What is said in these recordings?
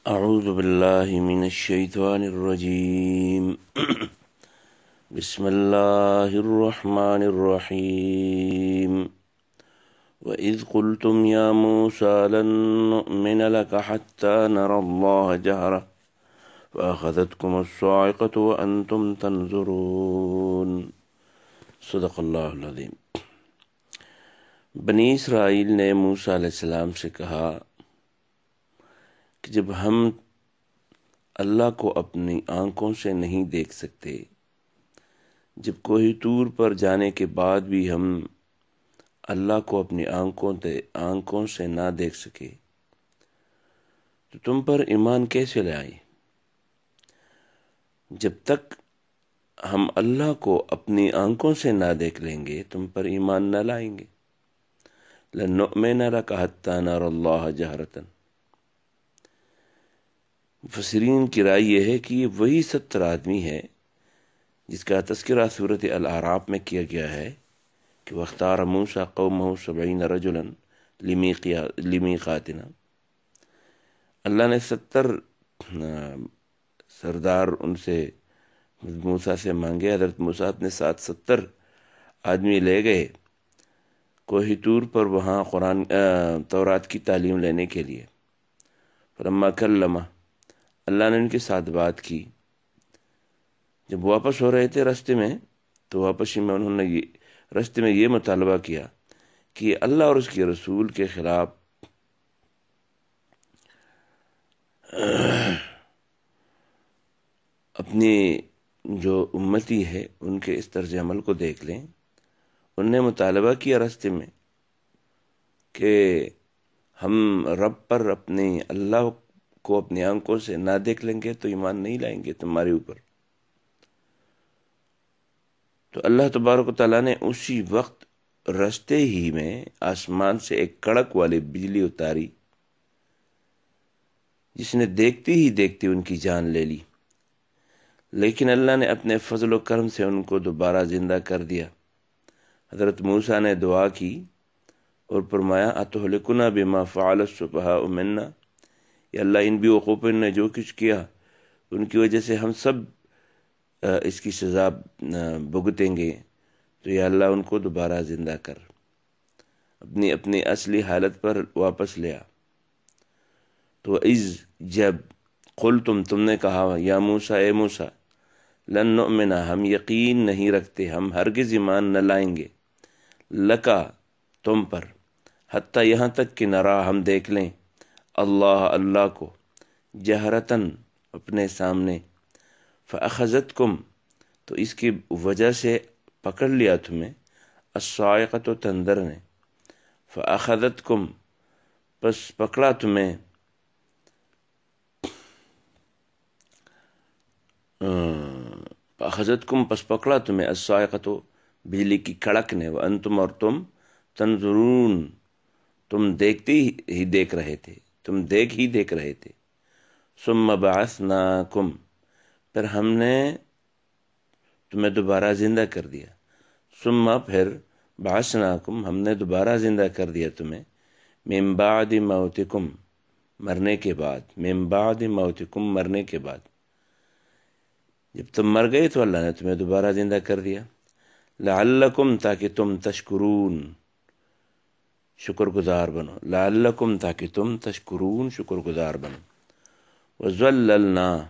اعوذ باللہ من الشیطان الرجیم بسم اللہ الرحمن الرحیم وَإِذْ قُلْتُمْ يَا مُوسَىٰ لَن نُّؤْمِنَ لَكَ حَتَّىٰ نَرَى اللَّهَ جَهْرَةً فَأَخَذَتْكُمُ الصَّاعِقَةُ وَأَنْتُمْ تَنظُرُونَ۔ صدق اللہ العظیم۔ بنی اسرائیل نے موسیٰ علیہ السلام سے کہا کہ جب ہم اللہ کو اپنی آنکھوں سے نہیں دیکھ سکتے، جب کوہ طور پر جانے کے بعد بھی ہم اللہ کو اپنی آنکھوں سے نہ دیکھ سکے تو تم پر ایمان کیسے لائیں؟ جب تک ہم اللہ کو اپنی آنکھوں سے نہ دیکھ لیں گے تم پر ایمان نہ لائیں گے۔ لَن نُّؤْمِنَ لَكَ حَتَّىٰ نَرَى اللَّهَ جَهْرَةً۔ مفسرین کی رائے یہ ہے کہ یہ وہی 70 آدمی ہے جس کا تذکرہ سورۃ الاعراف میں کیا گیا ہے کہ وَاخْتَارَ مُوسَىٰ قَوْمَهُ 70 رَجُلًا لِمِيقَاتِنَا۔ اللہ نے 70 سردار ان سے موسیٰ سے مانگے۔ حضرت موسیٰ اپنے ساتھ 70 آدمی لے گئے کوہ طور پر، وہاں تورات کی تعلیم لینے کے لیے۔ فلما کلمہ، اللہ نے ان کے ساتھ بات کی۔ جب واپس ہو رہے تھے راستے میں تو واپسی میں انہوں نے راستے میں یہ مطالبہ کیا کہ اللہ اور اس کے رسول کے خلاف اپنی جو امتی ہے ان کے اس طرز عمل کو دیکھ لیں۔ انہوں نے مطالبہ کیا راستے میں کہ ہم رب پر اپنے اللہ کو اپنی آنکھوں سے نہ دیکھ لیں گے تو ایمان نہیں لائیں گے تمہارے اوپر۔ تو اللہ تبارک و تعالیٰ نے اسی وقت راستے ہی میں آسمان سے ایک کڑک والی بجلی اتاری جس نے دیکھتے ہی دیکھتے ان کی جان لے لی، لیکن اللہ نے اپنے فضل و کرم سے ان کو دوبارہ زندہ کر دیا۔ حضرت موسیٰ نے دعا کی اور فرمایا اتہلکنا بما فعل السفہاء منا، یا اللہ ان بیوقوفوں نے جو کچھ کیا ان کی وجہ سے ہم سب اس کی سزا بھگتیں گے، تو یا اللہ ان کو دوبارہ زندہ کر، اپنی اصلی حالت پر واپس لیا۔ تو جب قلتم، تم نے کہا، یا موسیٰ، اے موسیٰ، لن نؤمن، ہم یقین نہیں رکھتے، ہم ہرگز ایمان نہ لائیں گے، لکا، تم پر، حتیٰ یہاں تک کہ نرا، ہم دیکھ لیں، اللہ کو، جہرتاً، اپنے سامنے، فأخذتکم، تو اس کی وجہ سے پکڑ لیا تمہیں، الصاعقۃ، تندر نے، فأخذتکم، پس پکڑا تمہیں، فأخذتکم، پس پکڑا تمہیں، الصاعقۃ، بجلی کی کڑک نے، وانتم، اور تم، تنظرون، تم دیکھتے ہی دیکھ رہے تھے، ثم بعثناکم، پھر ہم نے تمہیں دوبارہ زندہ کر دیا، ثم، پھر، بعثناکم، ہم نے دوبارہ زندہ کر دیا تمہیں، من بعد موتکم، مرنے کے بعد، من بعد موتکم، مرنے کے بعد، جب تم مر گئے تو اللہ نے تمہیں دوبارہ زندہ کر دیا، لعلکم، تاکہ تم تشکرون، شکر گزار بنو، لعلکم، تاکہ تم تشکرون، شکر گزار بنو، وَذَلَّلْنَا،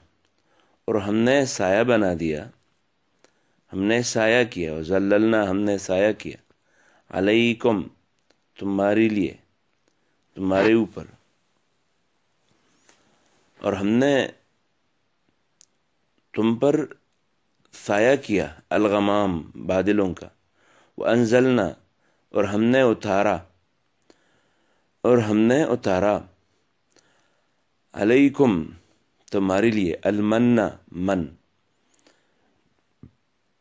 اور ہم نے سایہ بنا دیا، ہم نے سایہ کیا، وَذَلَّلْنَا، ہم نے سایہ کیا، علیکم، تمہارے لیے، تمہارے اوپر، اور ہم نے تم پر سایہ کیا، الغمام، بادلوں کا، وَأَنزَلْنَا، اور ہم نے اتارا، علیکم، تمہارے لیے، المن،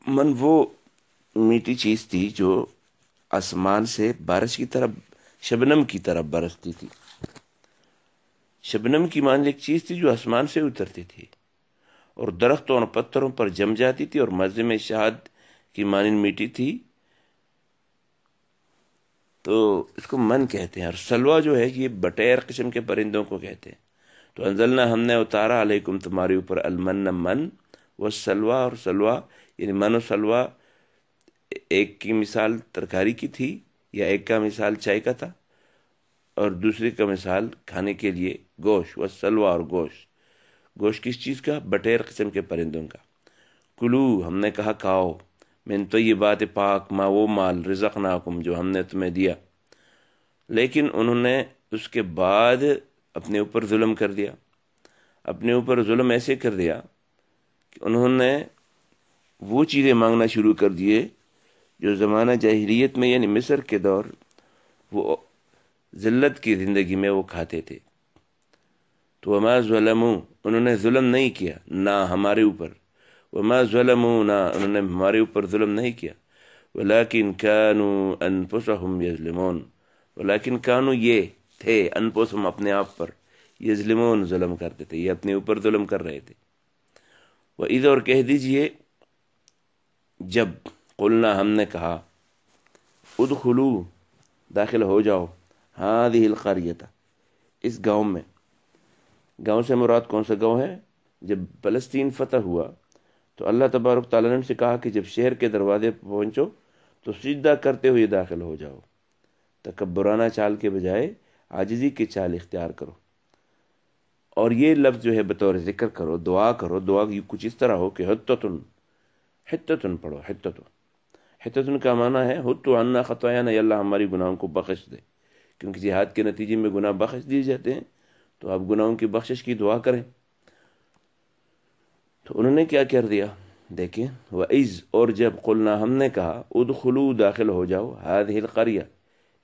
من وہ میٹھی چیز تھی جو آسمان سے بارش کی طرح، شبنم کی طرح برستی تھی۔ شبنم کی مانند ایک چیز تھی جو آسمان سے اترتی تھی اور درختوں اور پتھروں پر جم جاتی تھی اور مزے میں شہد کی مانند میٹھی تھی، تو اس کو من کہتے ہیں۔ اور سلوا جو ہے یہ بٹیر قسم کے پرندوں کو کہتے ہیں۔ تو انزلنا ہم نے اتارا علیکم تمہارے اوپر المن من والسلوى، اور سلوى یعنی من و سلوى ایک کی مثال ترکاری کی تھی، یا ایک کا مثال چائے کا تھا، اور دوسری کا مثال کھانے کے لیے گوشت، والسلوى اور گوشت۔ گوشت کس چیز کا؟ بٹیر قسم کے پرندوں کا۔ کلو ہم نے کہا کھاؤ، من طیبات پاک ما وہ مال رزقناکم جو ہم نے تمہیں دیا، لیکن انہوں نے اس کے بعد اپنے اوپر ظلم کر دیا۔ اپنے اوپر ظلم ایسے کر دیا کہ انہوں نے وہ چیزیں مانگنا شروع کر دیے جو زمانہ جاہلیت میں یعنی مصر کے دور وہ ذلت کی زندگی میں وہ کھاتے تھے۔ تو وما ظلموا، انہوں نے ظلم نہیں کیا نہ ہمارے اوپر، وما ظلموا نہ انہوں نے ہمارے اوپر ظلم نہیں کیا، ولکن كانوا انفسهم یظلمون، ولیکن کانو یہ تھے انفسهم اپنے آپ پر، یظلمون ظلم کرتے تھے، یہ اپنے اوپر ظلم کر رہے تھے۔ وَإِذَا اور کہہ دیجئے جب قلنا ہم نے کہا ادخلوا داخل ہو جاؤ هذه القرية اس گاؤں میں۔ گاؤں سے مراد کون سا گاؤں ہے؟ جب فلسطین فتح ہوا تو اللہ تبارک تعالیٰ نے ان سے کہا کہ جب شہر کے دروازے پہنچو تو سجدہ کرتے ہوئے داخل ہو جاؤ، تکبرانہ چال کے بجائے عاجزی کی چال اختیار کرو، اور یہ لفظ جو ہے بطور ذکر کرو، دعا کرو۔ دعا کچھ اس طرح ہو کہ حتتن پڑھو، حتتن کا معنی ہے حتو عنا خطایانا، یا اللہ ہماری گناہوں کو بخش دے، کیونکہ جہاد کے نتیجے میں گناہ بخش دیے جاتے ہیں، تو آپ گناہوں کی بخشش کی دعا کریں۔ تو انہوں نے کیا کر دیا؟ دیکھیں وَإِذْ اور جب قلنا ہم نے کہا ادخلوا داخل ہو جاؤ هذه القرية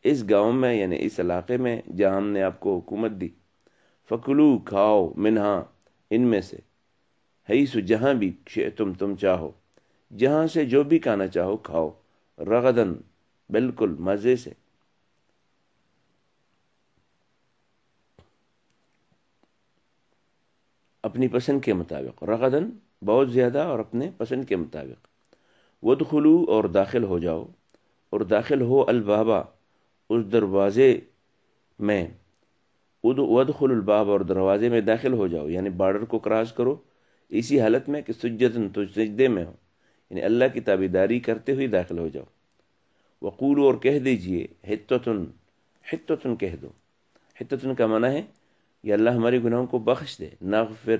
اس گاؤں میں یعنی اس علاقے میں جہاں ہم نے آپ کو حکومت دی، فکلوا کھاؤ منہا ان میں سے، حیث جہاں بھی شئتم تم چاہو، جہاں سے جو بھی کھانا چاہو کھاؤ، رغدن بالکل مزے سے، اپنی پسند کے مطابق، رغدن بہت زیادہ اور اپنے پسند کے مطابق۔ وادخلوا اور داخل ہو جاؤ، اور داخل ہو البابا اس دروازے میں، وادخل الباب اور دروازے میں داخل ہو جاؤ، یعنی بارڈر کو کراس کرو اسی حالت میں کہ سجدن تو سجدے میں ہو، یعنی اللہ کی تابعداری کرتے ہوئے داخل ہو جاؤ۔ وقولوا اور کہہ دیجئے حتتن کہہ دو، حتتن کا معنی ہے یا اللہ ہماری گناہوں کو بخش دے، نغفر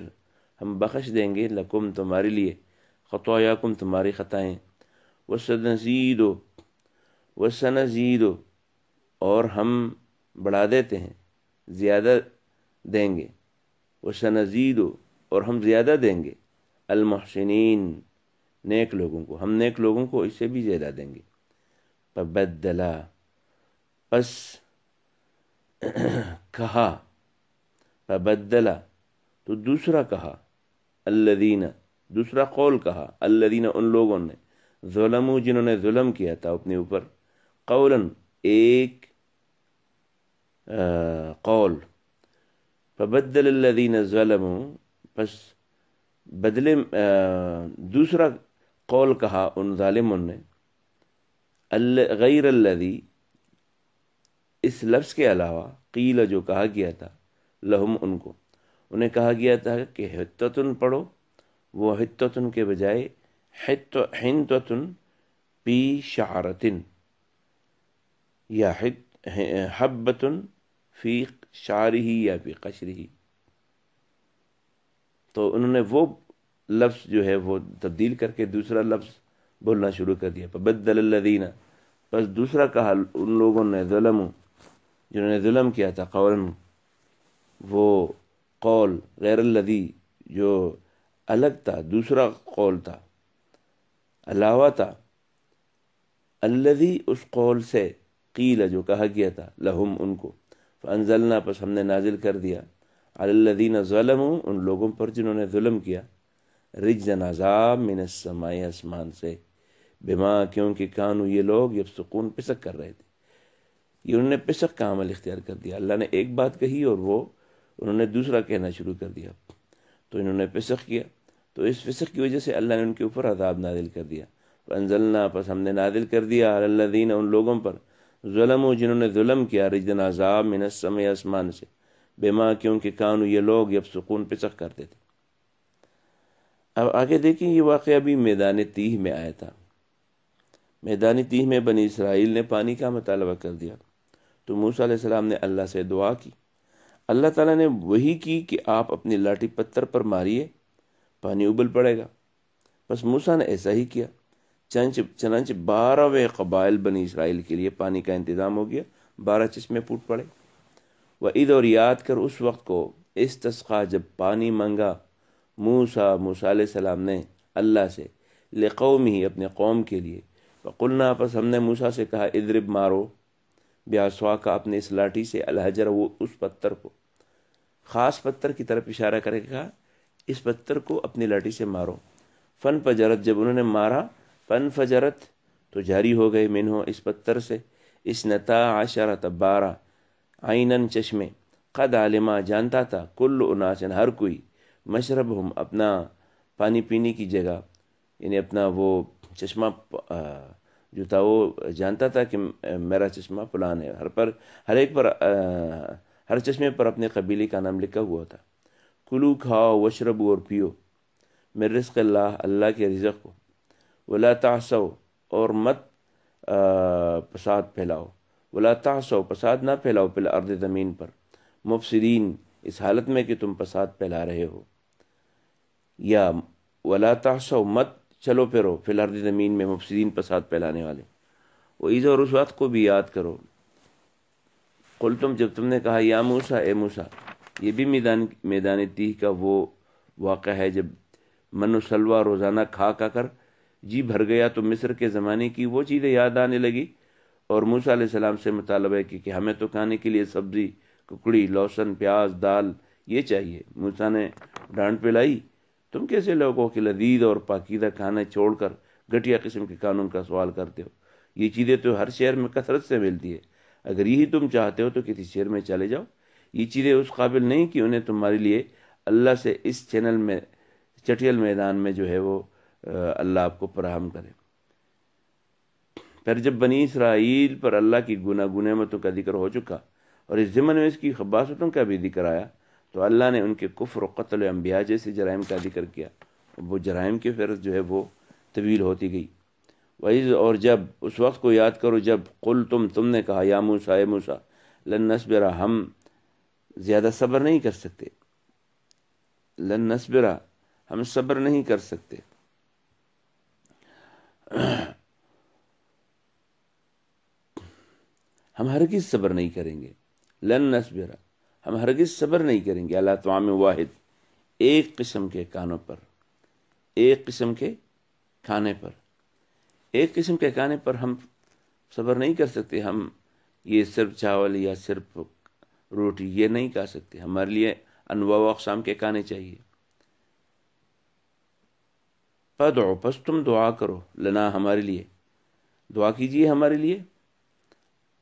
ہم بخش دیں گے، لکم تمہارے لیے، خطایاکم تمہاری خطائیں، وسنزید اور ہم بڑھا دیتے ہیں، زیادہ دیں گے، وسنزید اور ہم زیادہ دیں گے، المحسنین نیک لوگوں کو، ہم نیک لوگوں کو اس سے بھی زیادہ دیں گے۔ فبدلا پس کہا، فبدلا تو دوسرا کہا، الذین دوسرا قول کہا، الذین ان لوگوں نے، ظلموا جنہوں نے ظلم کیا تھا اپنے اوپر، قولاً ایک قول، فبدل الذین ظلموا پس بدلے دوسرا قول کہا ان ظالموں نے، غیر الذی اس لفظ کے علاوہ، قیل جو کہا گیا تھا، لہم ان کو، انہیں کہا گیا تھا کہ حتتن پڑھو، وہ حتتن کے بجائے حنتتن پی شعرتن، یا حبتن فی شعرہ یا فی قشرہ، تو انہوں نے وہ لفظ جو ہے وہ تبدیل کر کے دوسرا لفظ بولنا شروع کر دیا۔ فبدل الذین پس دوسرا کہا ان لوگوں نے، ظلموا جنہوں نے ظلم کیا تھا، قولاً وہ قول، غیر الذی جو الگ تھا، دوسرا قول تھا، علاوہ تھا، الذی اس قول سے، قیل جو کہا گیا تھا، لہم ان کو، فانزلنا پس ہم نے نازل کر دیا، علی الذین ظلموا ان لوگوں پر جنہوں نے ظلم کیا، رجزن عذاب من السماء آسمان سے، بما کیونکہ کانوا یہ لوگ یفسقون پسک کر رہے تھے، یہ انہوں نے پسک کا عمل اختیار کر دیا، اللہ نے ایک بات کہی اور وہ انہوں نے دوسرا کہنا شروع کر دیا، تو انہوں نے فسق کیا، تو اس فسق کی وجہ سے اللہ نے ان کے اوپر عذاب نازل کر دیا۔ فانزلنا پس ہم نے نازل کر دیا، علی الذین ان لوگوں پر، ظلموا جنہوں نے ظلم کیا، رجزن عذاب من السماء آسمان سے، بما کیونکہ کانو یہ لوگ یفسقون پسخ کرتے تھے۔ اب آگے دیکھیں، یہ واقعہ بھی میدان تیہ میں آیا تھا۔ میدان تیہ میں بنی اسرائیل نے پانی کا مطالبہ کر دیا تو موسیٰ علیہ السلام نے اللہ سے دعا کی، اللہ تعالیٰ نے وہی کی کہ آپ اپنی لاٹھی پتھر پر ماریے، پانی ابل پڑے گا۔ بس موسیٰ نے ایسا ہی کیا، چنانچہ 12 قبائل بنی اسرائیل کے لیے پانی کا انتظام ہو گیا، 12 چشمے پھوٹ پڑے۔ وَإِذْ اور یاد کر اس وقت کو استسقا جب پانی مانگا موسیٰ علیہ السلام نے اللہ سے، لقومہ اپنے قوم کے لیے، فقلنا پس ہم نے موسیٰ سے کہا اضرب مارو، بعصاک اپنے اس لاٹھی سے، الحجر وہ اس پتھر کو، خاص پتھر کی طرف اشارہ کرے کہا اس پتھر کو اپنی لاٹھی سے مارو۔ فن فجرت جب انہوں نے مارا، فن فجرت تو جاری ہو گئے، منہو اس پتھر سے، 12 12 عینن چشمے، قد علما جانتا تھا، کل اناسن ہر کوئی، مشربہم اپنا پانی پینے کی جگہ، یعنی اپنا وہ چشمہ جو تھا وہ جانتا تھا کہ میرا چشمہ فلان ہے، ہر ایک پر ہر چشمے پر اپنے قبیلے کا نام لکھا ہوا تھا۔ کلو کھاؤ وشربو اور پیو، من رزق اللہ اللہ کے رزق کو، ولا تعصوا اور مت فساد پھیلاؤ، ولا تعصوا فساد نہ پھیلاؤ فی الارض زمین پر، مفسدین اس حالت میں کہ تم فساد پھیلا رہے ہو، یا ولا تعصوا مت چلو پھرو فی الارض زمین میں، مفسدین فساد پھیلانے والے۔ وَإِذْ اور اس وقت کو بھی یاد کرو، قلتم جب تم نے کہا یا موسیٰ اے موسیٰ، یہ بھی میدان تیہ کا وہ واقعہ ہے جب من و سلوہ روزانہ کھا کر جی بھر گیا تو مصر کے زمانے کی وہ چیزیں یاد آنے لگی، اور موسیٰ علیہ السلام سے مطالبہ کہ ہمیں تو کھانے کے لیے سبزی، ککڑی، لہسن، پیاز، دال یہ چاہیے۔ موسیٰ نے ڈانٹ پلائی، تم کیسے لوگوں کے لذیذ اور پاکیزہ کھانا چھوڑ کر گھٹیا قسم کے قانون کا سوال کرتے ہو؟ یہ چیزیں تو ہر شہر میں کثرت سے ملتی ہے، اگر یہی تم چاہتے ہو تو کسی شہر میں چلے جاؤ۔ یہ چیزیں اس قابل نہیں کہ انہیں تمہارے لیے اللہ سے اس چٹیل میدان میں جو ہے وہ اللہ آپ کو فراہم کرے۔ پھر جب بنی اسرائیل پر اللہ کی گناہ نعمتوں کا ذکر ہو چکا اور اس ضمن میں اس کی خباثتوں کا بھی ذکر آیا، تو اللہ نے ان کے کفر و قتل انبیاء جیسے جرائم کا ذکر کیا۔ وہ جرائم کی فہرست جو ہے وہ طویل ہوتی گئی۔ وَإِذْ اور جب اس وقت کو یاد کرو جب تم نے کہا یا موسیٰ اے موسیٰ، لن نصبر ہم زیادہ صبر نہیں کر سکتے، لن نصبر ہم صبر نہیں کر سکتے، ہم ہرگز صبر نہیں کریں گے، لن نصبر ہم ہرگز صبر نہیں کریں گے، اللہ طعام واحد ایک قسم کے کھانوں پر، ایک قسم کے کھانے پر، ایک قسم کے کھانے پر ہم صبر نہیں کر سکتے۔ ہم یہ صرف چاول یا صرف روٹی یہ نہیں کھا سکتے، ہمارے لیے انواع و اقسام کے کھانے چاہیے۔ فادعو پس تم دعا کرو، لنا ہمارے لیے، دعا کیجیے ہمارے لیے،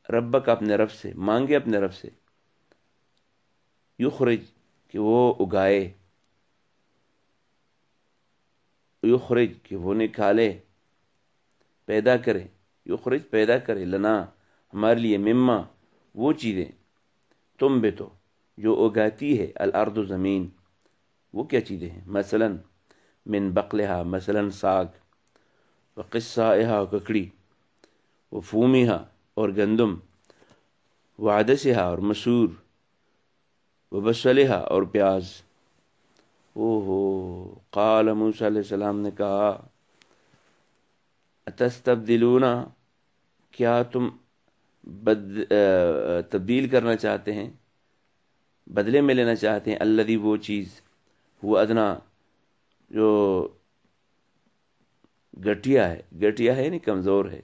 ربک اپنے رب سے، مانگے اپنے رب سے، یخرج کہ وہ اگائے، یخرج کہ وہ نکالے، پیدا کرے، یخرج پیدا کرے، لنا ہمارے لیے، مما وہ چیزیں، تم بھی تو جو اگاتی ہے، الارض زمین، وہ کیا چیزیں ہیں؟ مثلا من بقلہا مثلا ساگ، وقصائہا ککڑی، وفومہا اور گندم، وعدسہا اور مسور، وبصلہا اور پیاز۔ قال موسیٰ علیہ السلام نے کہا اتستبدلون کیا تم تبدیل کرنا چاہتے ہیں، بدلے میں لینا چاہتے ہیں، الذی وہ چیز، وہ ادنا جو گٹیا ہے یعنی کمزور ہے،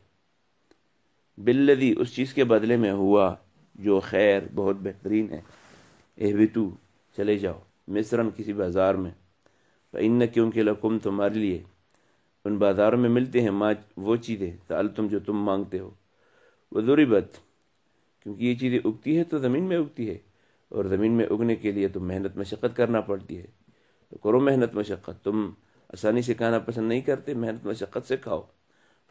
بالذی اس چیز کے بدلے میں، ہوا جو خیر بہت بہترین ہے، اہبتو چلے جاؤ، مصرن کسی بازار میں، فإن کیونکہ لکم تمہارے لیے ان بازاروں میں ملتے ہیں وہ چیزیں سألتم جو تم مانگتے ہو، وضربت کیونکہ یہ چیزیں اگتی ہے تو زمین میں اگتی ہے، اور زمین میں اگنے کے لیے تو محنت مشقت کرنا پڑتی ہے، تو کرو محنت مشقت، تم آسانی سے کھانا پسند نہیں کرتے، محنت مشقت سے کھاؤ۔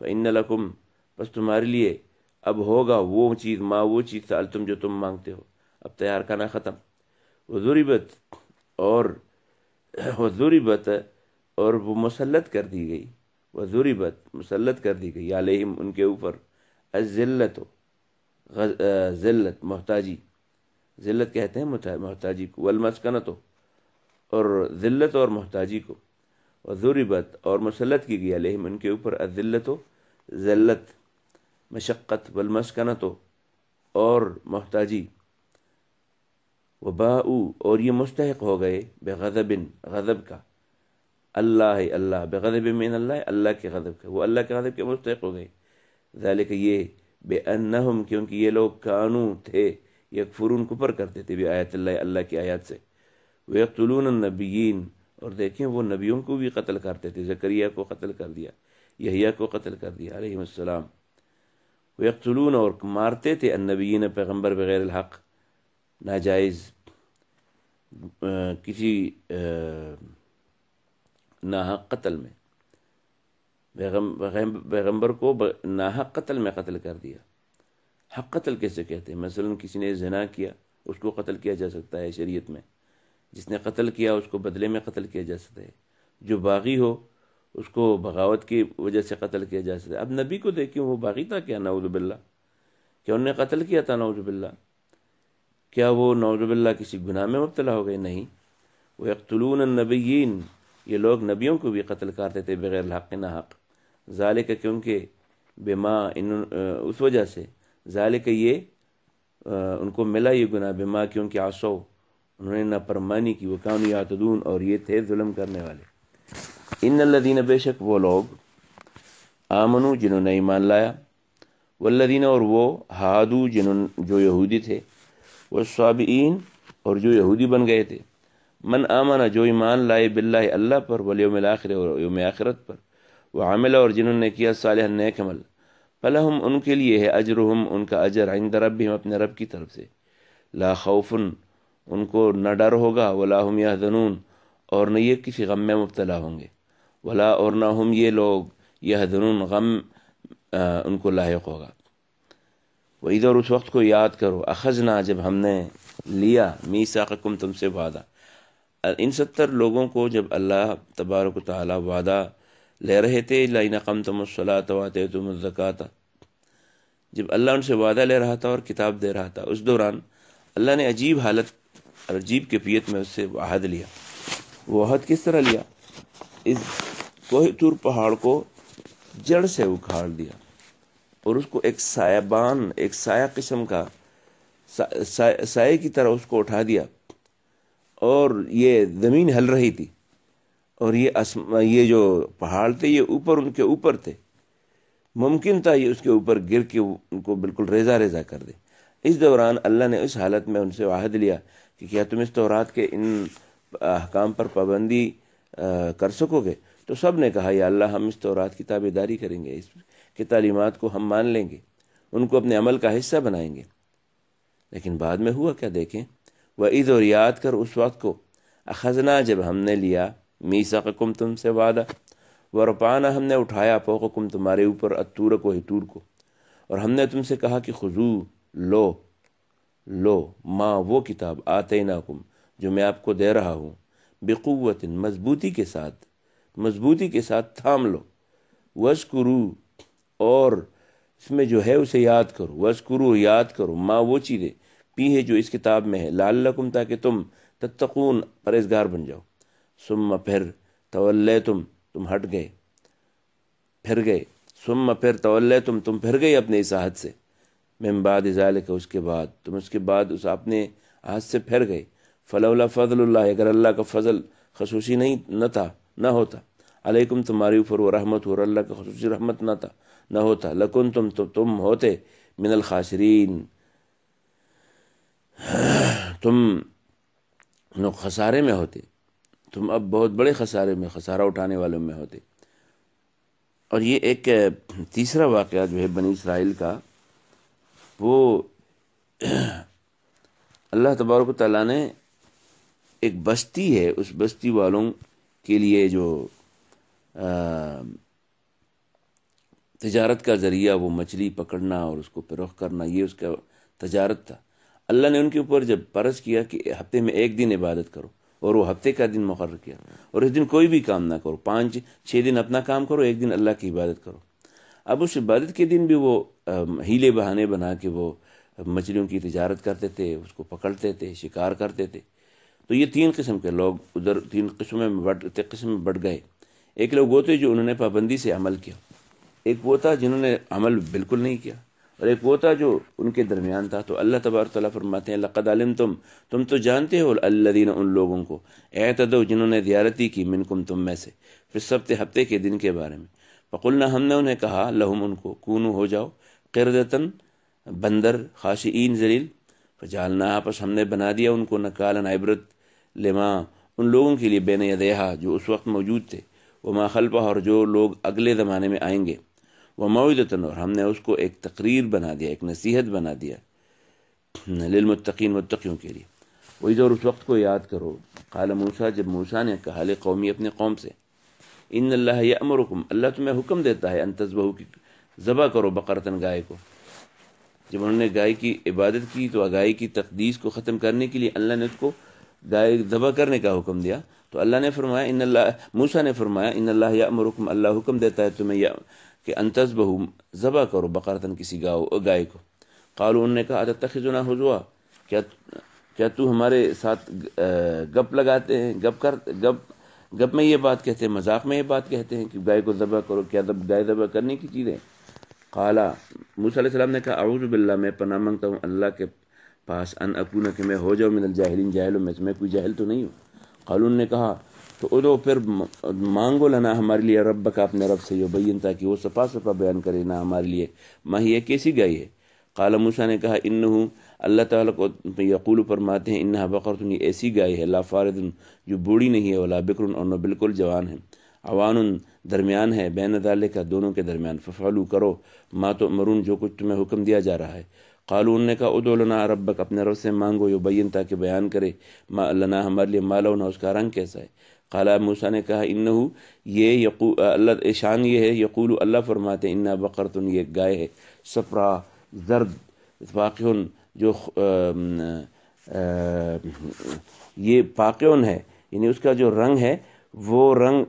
فإن لکم بس تمہارے لیے اب ہوگا وہ چیز، وہ چیز سألتم جو تم مانگتے ہو، اب تیار کھانا ختم۔ وضربت اور وضربت اور وہ مسلط کر دی گئی، وضربت مسلط کر دی گئی علیہم ان کے اوپر، الذلت ذلت محتاجی، ذلت کہتے ہیں محتاجی کو، والمسکنت اور ذلت اور محتاجی کو، وضربت اور مسلط کی گئی علیہم ان کے اوپر الذلت ذلت مشقت، والمسکنت اور محتاجی، وباؤ اور یہ مستحق ہو گئے بغضب غضب کا، اللہ بغضب من اللہ اللہ کے غضب کا، وہ اللہ کے غضب کے مستحق ہو گئے، ذالک یہ بأنہم کیونکہ یہ لوگ کانوا تھے یکفرون کفر کرتے تھے بآیات اللہ اللہ کی آیات سے، ویقتلون النبیین اور دیکھیں وہ نبیوں کو بھی قتل کرتے تھے، زکریا کو قتل کر دیا، یحییٰ کو قتل کر دیا علیہم السلام، ویقتلون اور مارتے تھے النبیین پیغمبر بغیر الحق ناجائز کسی ناحق قتل میں، پیغمبر کو ناحق قتل میں قتل کر دیا۔ حق قتل کیسے کہتے ہیں؟ مثلا کسی نے زنا کیا اس کو قتل کیا جا سکتا ہے شریعت میں، جس نے قتل کیا اس کو بدلے میں قتل کیا جا سکتا ہے، جو باغی ہو اس کو بغاوت کی وجہ سے قتل کیا جا سکتا ہے۔ اب نبی کو دیکھیں وہ باغی تھا کیا؟ نعوذ باللہ، کیا انہوں نے قتل کیا تھا؟ نعوذ باللہ، کیا وہ نعوذ باللہ کسی گناہ میں مبتلا ہو گئے؟ نہیں۔ وَيَقْتُلُونَ النَّبِيِّينَ یہ لوگ نبیوں کو بھی قتل کرتے تھے بغیر الحق ناحق، ذالک کیونکہ بما اس وجہ سے، ذالک یہ ان کو ملا یہ گناہ، بما کیونکہ عصوا انہوں نے نافرمانی کی، وکانوا یعتدون اور یہ تھے ظلم کرنے والے۔ ان الذین بے شک وہ لوگ آمنو جنہوں نے ایمان لایا، والذین اور وہ ہادو جو یہودی تھے، والصابئین اور جو یہودی بن گئے تھے، من آمنا جو ایمان لائے باللہ اللہ پر، والیوم الآخر اور یوم آخرت پر، وعمل اور جنہوں نے کیا صالحا نیک عمل، فلہم ان کے لیے ہے اجرہم ان کا اجر، عند ربہم اپنے رب کی طرف سے، لا خوف ان کو نہ ڈر ہوگا، ولا ہم یحزنون اور نہ یہ کسی غم میں مبتلا ہوں گے، ولا اور نہ ہم یہ لوگ یحزنون غم ان کو لاحق ہوگا۔ وَإِذَا اور اس وقت کو یاد کرو، اخذنا جب ہم نے لیا، میثاقکم تم سے وعدہ، ان 70 لوگوں کو جب اللہ تبارک و تعالی وعدہ لے رہے تھے، لَئِنْ أَقَمْتُمُ الصَّلَاةَ وَآتَيْتُمُ الزَّكَاةَ، جب اللہ ان سے وعدہ لے رہا تھا اور کتاب دے رہا تھا، اس دوران اللہ نے عجیب حالت اور عجیب کیفیت میں اس سے عہد لیا۔ وہ عہد کس طرح لیا؟ اس کوہ طور پہاڑ کو جڑ سے اکھاڑ دیا اور اس کو ایک سایبان، ایک سایہ قسم کا سائے کی طرح اس کو اٹھا دیا، اور یہ زمین ہل رہی تھی، اور یہ جو پہاڑ تھے یہ اوپر ان کے اوپر تھے، ممکن تھا یہ اس کے اوپر گر کے ان کو بالکل ریزہ ریزہ کر دے۔ اس دوران اللہ نے اس حالت میں ان سے عہد لیا کہ کیا تم اس تورات کے ان احکام پر پابندی کر سکو گے؟ تو سب نے کہا یا اللہ ہم اس تورات کی تابعداری کریں گے، اس کی تعلیمات کو ہم مان لیں گے، ان کو اپنے عمل کا حصہ بنائیں گے۔ لیکن بعد میں ہوا کیا دیکھیں، وَإِذْ اور یاد کر اس وقت کو، اخذنا جب ہم نے لیا، میثاقکم تم سے وعدہ، ورفعنا ہم نے اٹھایا، فوقکم تمہارے اوپر، الطور کو طور کو، اور ہم نے تم سے کہا کہ خذو لو ما وہ کتاب آتیناکم جو میں آپ کو دے رہا ہوں، بقوت مضبوطی کے ساتھ تھام لو، وذکروا اور اس میں جو ہے اسے یاد کرو، وذکروا یاد کرو، ما وہ چیزیں پی ہے جو اس کتاب میں ہے، لعلکم تاکہ تم تتقون پرہیزگار بن جاؤ، ثم پھر تولیتم تم ہٹ گئے، پھر گئے، ثم پھر تولیتم تم پھر گئے اپنے اس عہد سے، من بعد ذالک اس کے بعد تم اس کے بعد اس اپنے عہد سے پھر گئے، فلولا فضل اللہ اگر اللہ کا فضل خصوصی نہ ہوتا علیکم تمہارے اوپر، وہ رحمت اور اللہ کا خصوصی رحمت نہ ہوتا، لکنتم تو تم ہوتے من الخاسرین تم خسارے میں ہوتے، تم اب بہت بڑے خسارے میں، خسارہ اٹھانے والوں میں ہوتے۔ اور یہ ایک تیسرا واقعہ جو ہے بنی اسرائیل کا، وہ اللہ تبارک و تعالیٰ نے ایک بستی ہے، اس بستی والوں کے لیے جو تجارت کا ذریعہ وہ مچھلی پکڑنا اور اس کو فروخت کرنا، یہ اس کا تجارت تھا۔ اللہ نے ان کے اوپر جب فرض کیا کہ ہفتے میں ایک دن عبادت کرو اور وہ ہفتے کا دن مقرر کیا اور اس دن کوئی بھی کام نہ کرو، 5-6 دن اپنا کام کرو، ایک دن اللہ کی عبادت کرو۔ اب اس عبادت کے دن بھی وہ ہیلے بہانے بنا کے وہ مچھلیوں کی تجارت کرتے تھے، اس کو پکڑتے تھے، شکار کرتے تھے۔ تو یہ 3 قسم کے لوگ ادھر 3 قسم میں بڑھ گئے۔ ایک لوگ وہ تھے جو انہوں نے پابندی سے عمل کیا، ایک وہ تھا جنہوں نے عمل بالکل نہیں کیا، اور ایک وہ تھا جو ان کے درمیان تھا۔ تو اللہ تبارک تعالیٰ فرماتے ہیں لقد علمتم، تم تو جانتے ہو، الذین، ان لوگوں کو، اعتدوا، جنہوں نے زیادتی کی، منکم، تم میں سے، پھر سبت، ہفتے کے دن کے بارے میں۔ فقلنا، ہم نے انہیں کہا، لہم، ان کو، کونو، ہو جاؤ، قردتن، بندر، خاشعین، ذلیل، فجعلنا، آپس ہم نے بنا دیا ان کو، نکالن، عبرت، لما، ان لوگوں کے لیے، بین یدیہا، جو اس وقت موجود تھے، وما خلفہا، اور جو لوگ اگلے زمانے میں آئیں گے، وموعظۃ، اور ہم نے اس کو ایک تقریر بنا دیا، ایک نصیحت بنا دیا، للمتقین، متقیوں کے لیے۔ وہی اور اس وقت کو یاد کرو، قال موسیٰ، جب موسیٰ نے کہا لقومی، اپنے قوم سے، ان اللہ یأمرکم، اللہ تمہیں حکم دیتا ہے، ان تذبحوا، کی ذبح کرو، بقرۃ، گائے کو۔ جب انہوں نے گائے کی عبادت کی تو گائے کی تقدیس کو ختم کرنے کے لیے اللہ نے اس کو گائے ذبح کرنے کا حکم دیا۔ تو اللہ نے فرمایا، ان اللہ، موسیٰ نے فرمایا، ان اللہ یأمرکم، اللہ حکم دیتا ہے تمہیں کہ ان تذبحوا، ذبح کرو، بقرۃ، کسی گائے کو۔ قالوا، انہوں نے کہا، اتتخذنا ہزوا، کیا تو ہمارے ساتھ گپ لگاتے ہیں، گپ میں یہ بات کہتے ہیں، مذاق میں یہ بات کہتے ہیں کہ گائے کو ذبح کرو، کیا گائے ذبح کرنے کی چیز ہے؟ قال، موسیٰ علیہ السلام نے کہا، اعوذ باللہ، میں پناہ مانگتا ہوں اللہ کے پاس، ان اکون، کہ میں ہو جاؤں، من الجاہلین، جاہلوں میں سے، میں کوئی جاہل تو نہیں ہوں۔ قالوا، نے کہا، تو ادعو، پھر مانگو، لنا، ہمارے لیے، ربک، اپنے رب سے، یبین، تاکہ وہ صفا صفا بیان کرے نا ہمارے لیے، ما ہی، کیسی گائے ہے۔ قال، موسیٰ نے کہا، انہو، اللہ تعالیٰ کو یقول، فرماتے ہیں، انہا بقرۃ، یہ ایسی گائے ہے، لا فارض، جو بوڑھی نہیں ہے، ولا بکر، اور نہ بالکل جوان ہے، عوان، درمیان ہے، بین ذالک، دونوں کے درمیان، ففعلوا، کرو، ما تؤمرون، جو کچھ تمہیں حکم دیا جا رہا ہے۔ قالوا، انہوں نے کہا، ادعو لنا ربک، اپنے رب سے مانگو، یبین، تاکہ بیان کرے، ما لنا، ہمارے لیے، ما لونہا، اس کا رنگ کیسا ہے۔ قال، موسیٰ نے کہا، انہو، یہ اللہ، شان یہ ہے، یقول، اللہ فرماتے ہیں، انہا بقرۃ، یہ گائے ہے، صفرا، زرد، فاقع، جو یہ فاقع ہے، یعنی اس کا جو رنگ ہے وہ رنگ